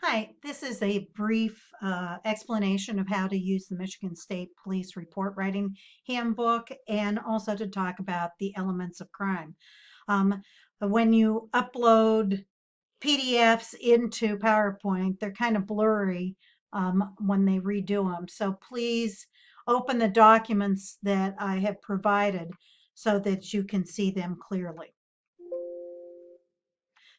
Hi, this is a brief explanation of how to use the Michigan State Police Report Writing Handbook and also to talk about the elements of crime. Um, when you upload PDFs into PowerPoint, they're kind of blurry when they redo them. So please open the documents that I have provided so that you can see them clearly.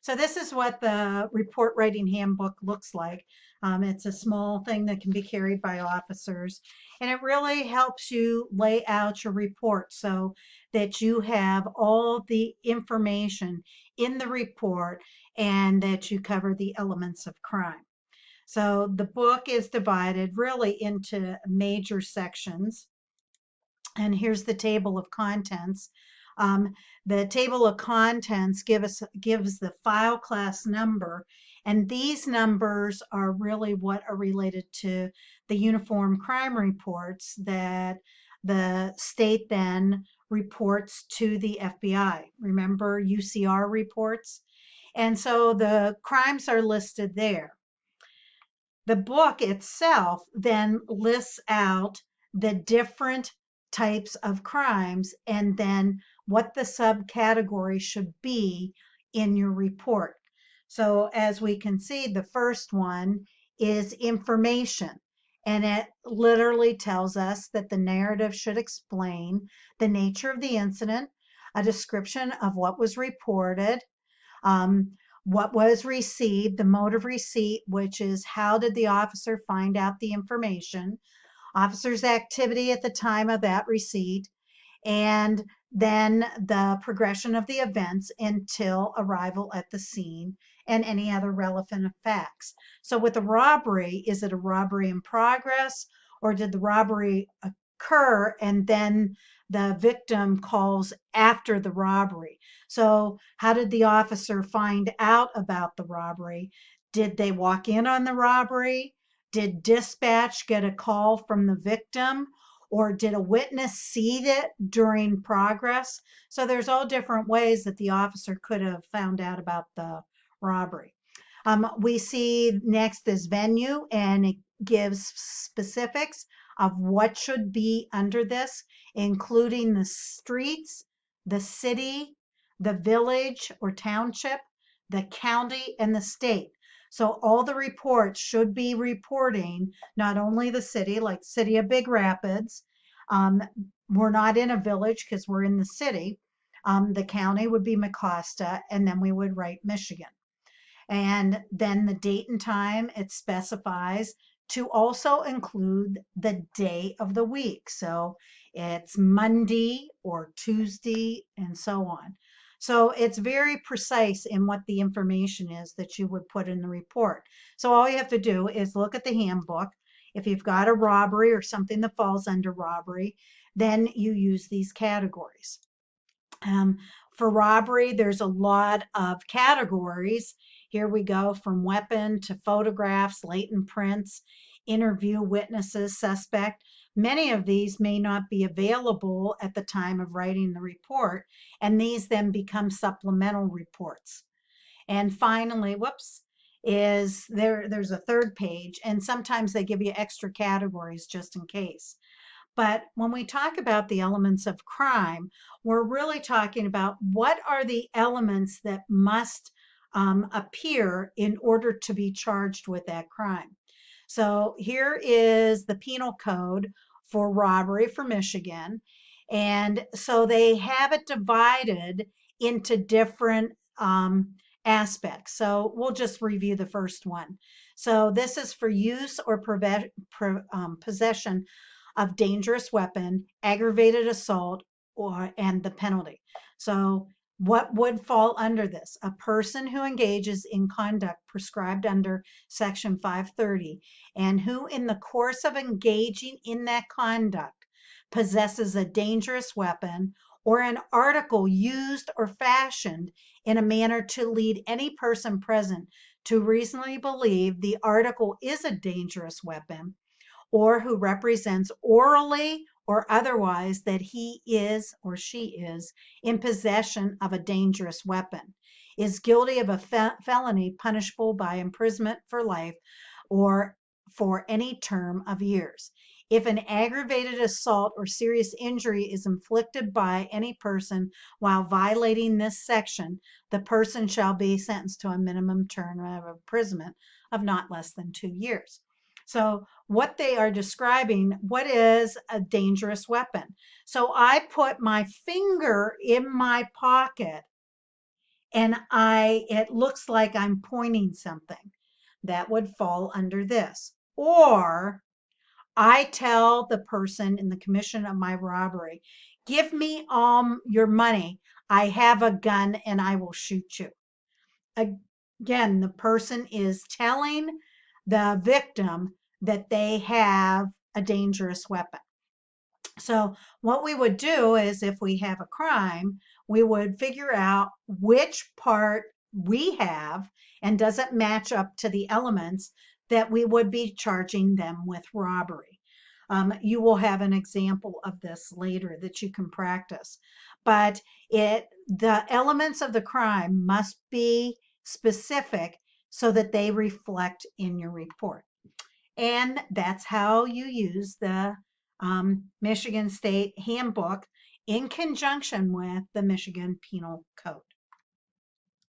So this is what the report writing handbook looks like. It's a small thing that can be carried by officers, and it really helps you lay out your report so that you have all the information in the report and that you cover the elements of crime. So the book is divided really into major sections. And here's the table of contents. Um, the table of contents gives the file class number, and these numbers are really what are related to the uniform crime reports that the state then reports to the FBI. Remember UCR reports? And so the crimes are listed there. The book itself then lists out the different types of crimes and then what the subcategory should be in your report. So as we can see, the first one is information. And it literally tells us that the narrative should explain the nature of the incident, a description of what was reported, um, what was received, the mode of receipt, which is how did the officer find out the information, officer's activity at the time of that receipt, and then the progression of the events until arrival at the scene and any other relevant facts. So with a robbery, is it a robbery in progress or did the robbery occur and then the victim calls after the robbery? So how did the officer find out about the robbery? Did they walk in on the robbery? Did dispatch get a call from the victim? Or did a witness see it during progress? So there's all different ways that the officer could have found out about the robbery. We see next is venue, and it gives specifics of what should be under this, including the streets, the city, the village or township, the county, and the state. So all the reports should be reporting not only the city, like City of Big Rapids. Um, we're not in a village because we're in the city. The county would be Mecosta, and then we would write Michigan. And then the date and time it specifies to also include the day of the week. So it's Monday or Tuesday and so on. So it's very precise in what the information is that you would put in the report. So all you have to do is look at the handbook. If you've got a robbery or something that falls under robbery, then you use these categories. Um, for robbery, there's a lot of categories. Here we go from weapon to photographs, latent prints, interview witnesses, suspect. Many of these may not be available at the time of writing the report, and these then become supplemental reports. And finally, whoops, is there's a third page, and sometimes they give you extra categories just in case. But when we talk about the elements of crime, we're really talking about what are the elements that must appear in order to be charged with that crime. So here is the penal code for robbery for Michigan. And so they have it divided into different aspects. So we'll just review the first one. So this is for use or possession of dangerous weapon, aggravated assault, and the penalty. So what would fall under this? A person who engages in conduct prescribed under Section 530 and who, in the course of engaging in that conduct, possesses a dangerous weapon or an article used or fashioned in a manner to lead any person present to reasonably believe the article is a dangerous weapon, or who represents orally or otherwise that he is or she is in possession of a dangerous weapon. is guilty of a felony punishable by imprisonment for life or for any term of years. If an aggravated assault or serious injury is inflicted by any person while violating this section, the person shall be sentenced to a minimum term of imprisonment of not less than 2 years. So what they are describing, what is a dangerous weapon? So I put my finger in my pocket and it looks like I'm pointing something. That would fall under this. Or I tell the person in the commission of my robbery, give me your money. I have a gun and I will shoot you. Again, the person is telling the victim that they have a dangerous weapon. So what we would do is if we have a crime, we would figure out which part we have and does it match up to the elements that we would be charging them with robbery. You will have an example of this later that you can practice. But the elements of the crime must be specific so that they reflect in your report. And that's how you use the Michigan State Handbook in conjunction with the Michigan Penal Code.